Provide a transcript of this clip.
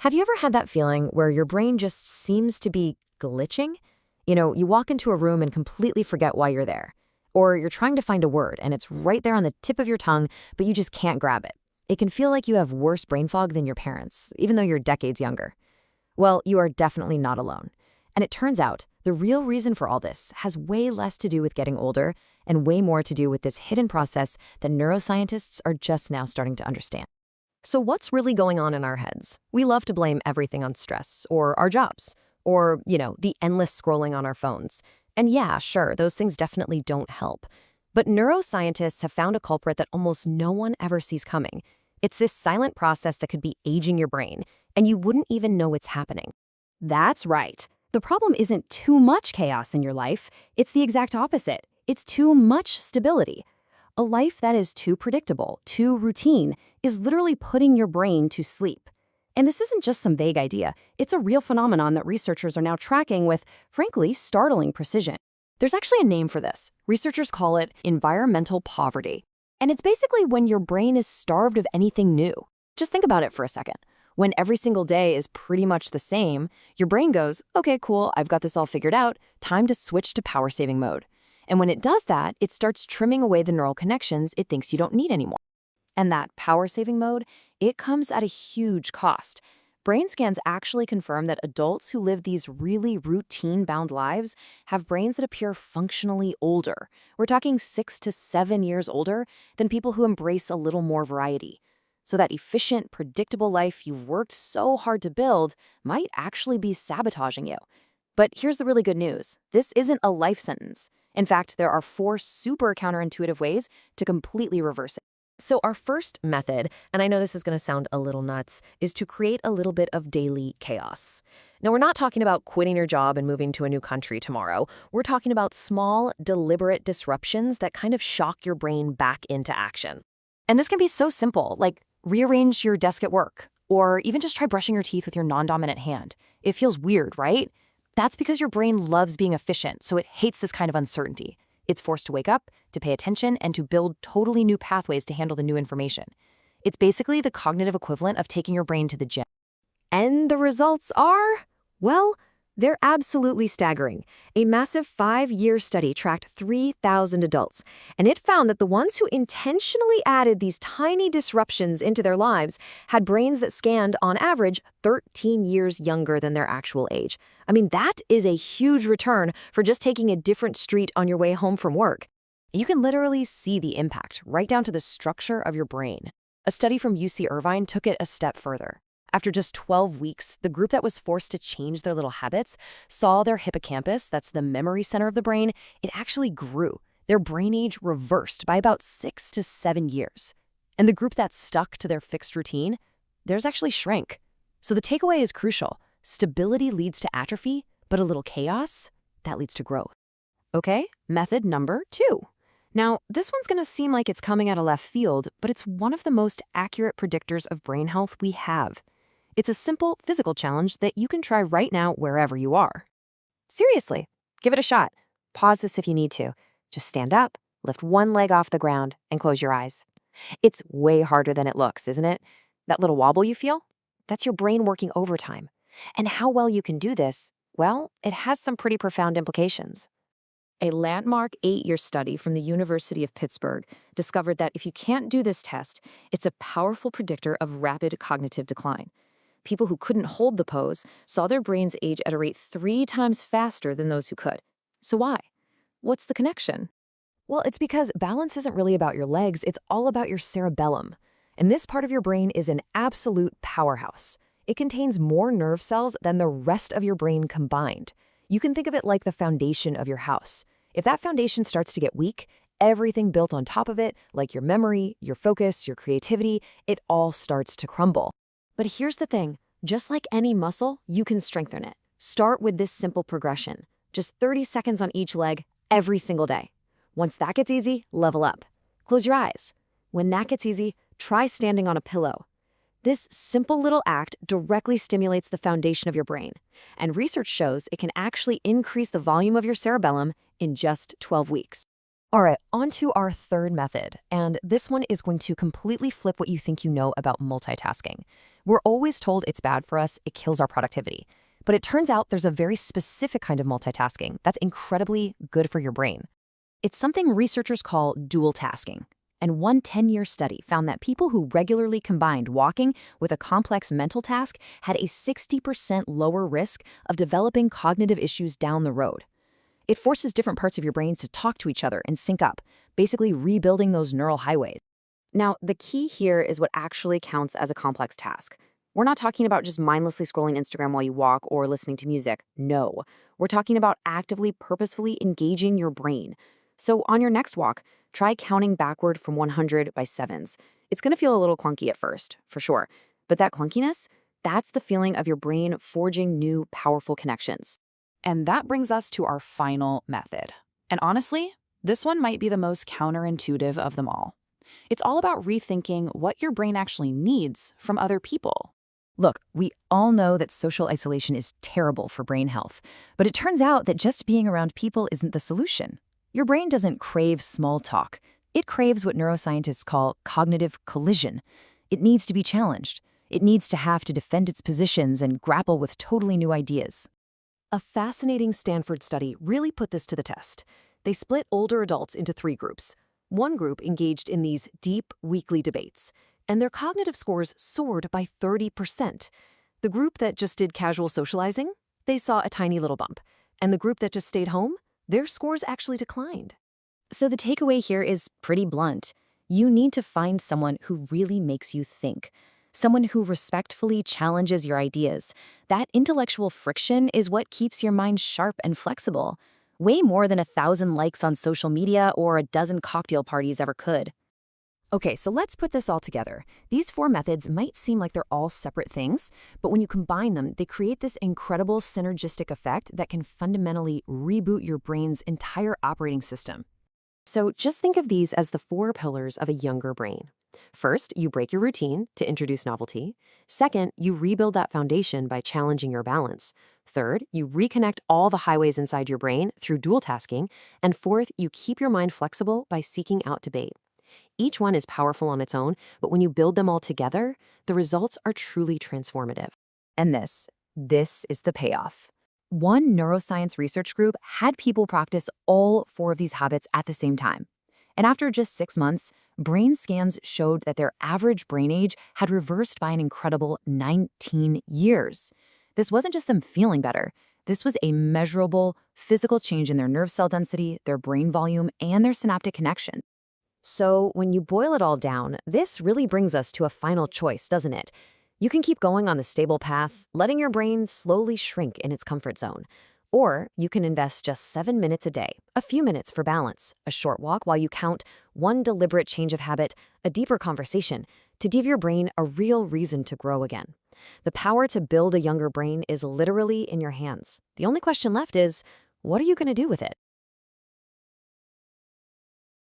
Have you ever had that feeling where your brain just seems to be glitching? You walk into a room and completely forget why you're there. Or you're trying to find a word and it's right there on the tip of your tongue, but you just can't grab it. It can feel like you have worse brain fog than your parents, even though you're decades younger. Well, you are definitely not alone. And it turns out the real reason for all this has way less to do with getting older and way more to do with this hidden process that neuroscientists are just now starting to understand. So what's really going on in our heads? We love to blame everything on stress or our jobs or, the endless scrolling on our phones. And yeah, sure, those things definitely don't help. But neuroscientists have found a culprit that almost no one ever sees coming. It's this silent process that could be aging your brain, and you wouldn't even know it's happening. That's right. The problem isn't too much chaos in your life. It's the exact opposite. It's too much stability. A life that is too predictable, too routine, is literally putting your brain to sleep. And this isn't just some vague idea. It's a real phenomenon that researchers are now tracking with, frankly, startling precision. There's actually a name for this. Researchers call it environmental poverty. And it's basically when your brain is starved of anything new. Just think about it for a second. When every single day is pretty much the same, your brain goes, okay, cool, I've got this all figured out, time to switch to power-saving mode. And when it does that, it starts trimming away the neural connections it thinks you don't need anymore. And that power-saving mode, it comes at a huge cost. Brain scans actually confirm that adults who live these really routine-bound lives have brains that appear functionally older. We're talking 6 to 7 years older than people who embrace a little more variety. So that efficient, predictable life you've worked so hard to build might actually be sabotaging you. But here's the really good news. This isn't a life sentence. In fact, there are 4 super counterintuitive ways to completely reverse it. So our first method, and I know this is going to sound a little nuts, is to create a little bit of daily chaos. Now, we're not talking about quitting your job and moving to a new country tomorrow. We're talking about small, deliberate disruptions that kind of shock your brain back into action. And this can be so simple, like rearrange your desk at work, or even just try brushing your teeth with your non-dominant hand. It feels weird, right? That's because your brain loves being efficient, so it hates this kind of uncertainty. It's forced to wake up, to pay attention, and to build totally new pathways to handle the new information. It's basically the cognitive equivalent of taking your brain to the gym. And the results are, well, they're absolutely staggering. A massive 5-year study tracked 3,000 adults, and it found that the ones who intentionally added these tiny disruptions into their lives had brains that scanned, on average, 13 years younger than their actual age. I mean, that is a huge return for just taking a different street on your way home from work. You can literally see the impact right down to the structure of your brain. A study from UC Irvine took it a step further. After just 12 weeks, the group that was forced to change their little habits saw their hippocampus, that's the memory center of the brain, it actually grew. Their brain age reversed by about 6 to 7 years. And the group that stuck to their fixed routine, theirs actually shrank. So the takeaway is crucial. Stability leads to atrophy, but a little chaos, that leads to growth. Okay, method number 2. Now, this one's going to seem like it's coming out of left field, but it's one of the most accurate predictors of brain health we have. It's a simple physical challenge that you can try right now wherever you are. Seriously, give it a shot. Pause this if you need to. Just stand up, lift one leg off the ground, and close your eyes. It's way harder than it looks, isn't it? That little wobble you feel? That's your brain working overtime. And how well you can do this, well, it has some pretty profound implications. A landmark 8-year study from the University of Pittsburgh discovered that if you can't do this test, it's a powerful predictor of rapid cognitive decline. People who couldn't hold the pose saw their brains age at a rate 3 times faster than those who could. So why? What's the connection? Well, it's because balance isn't really about your legs, it's all about your cerebellum. And this part of your brain is an absolute powerhouse. It contains more nerve cells than the rest of your brain combined. You can think of it like the foundation of your house. If that foundation starts to get weak, everything built on top of it, like your memory, your focus, your creativity, it all starts to crumble. But here's the thing, just like any muscle, you can strengthen it. Start with this simple progression, just 30 seconds on each leg every single day. Once that gets easy, level up. Close your eyes. When that gets easy, try standing on a pillow. This simple little act directly stimulates the foundation of your brain, and research shows it can actually increase the volume of your cerebellum in just 12 weeks. All right, on to our third method, and this one is going to completely flip what you think you know about multitasking. We're always told it's bad for us, it kills our productivity. But it turns out there's a very specific kind of multitasking that's incredibly good for your brain. It's something researchers call dual tasking. And one 10-year study found that people who regularly combined walking with a complex mental task had a 60% lower risk of developing cognitive issues down the road. It forces different parts of your brains to talk to each other and sync up, basically rebuilding those neural highways. Now, the key here is what actually counts as a complex task. We're not talking about just mindlessly scrolling Instagram while you walk or listening to music. No, we're talking about actively, purposefully engaging your brain. So on your next walk, try counting backward from 100 by sevens. It's going to feel a little clunky at first, for sure. But that clunkiness, that's the feeling of your brain forging new, powerful connections. And that brings us to our final method. And honestly, this one might be the most counterintuitive of them all. It's all about rethinking what your brain actually needs from other people. Look, we all know that social isolation is terrible for brain health, but it turns out that just being around people isn't the solution. Your brain doesn't crave small talk. It craves what neuroscientists call cognitive collision. It needs to be challenged. It needs to have to defend its positions and grapple with totally new ideas. A fascinating Stanford study really put this to the test. They split older adults into 3 groups. One group engaged in these deep, weekly debates, and their cognitive scores soared by 30%. The group that just did casual socializing, they saw a tiny little bump. And the group that just stayed home, their scores actually declined. So the takeaway here is pretty blunt. You need to find someone who really makes you think. Someone who respectfully challenges your ideas. That intellectual friction is what keeps your mind sharp and flexible. Way more than 1,000 likes on social media or a dozen cocktail parties ever could. Okay, so let's put this all together. These 4 methods might seem like they're all separate things, but when you combine them, they create this incredible synergistic effect that can fundamentally reboot your brain's entire operating system. So just think of these as the 4 pillars of a younger brain. First, you break your routine to introduce novelty. Second, you rebuild that foundation by challenging your balance. Third, you reconnect all the highways inside your brain through dual tasking. And fourth, you keep your mind flexible by seeking out debate. Each one is powerful on its own, but when you build them all together, the results are truly transformative. And this is the payoff. One neuroscience research group had people practice all 4 of these habits at the same time. And after just 6 months, brain scans showed that their average brain age had reversed by an incredible 19 years. This wasn't just them feeling better. This was a measurable physical change in their nerve cell density, their brain volume, and their synaptic connection. So when you boil it all down, this really brings us to a final choice, doesn't it? You can keep going on the stable path, letting your brain slowly shrink in its comfort zone. Or you can invest just 7 minutes a day, a few minutes for balance, a short walk while you count, one deliberate change of habit, a deeper conversation, to give your brain a real reason to grow again. The power to build a younger brain is literally in your hands. The only question left is, what are you going to do with it?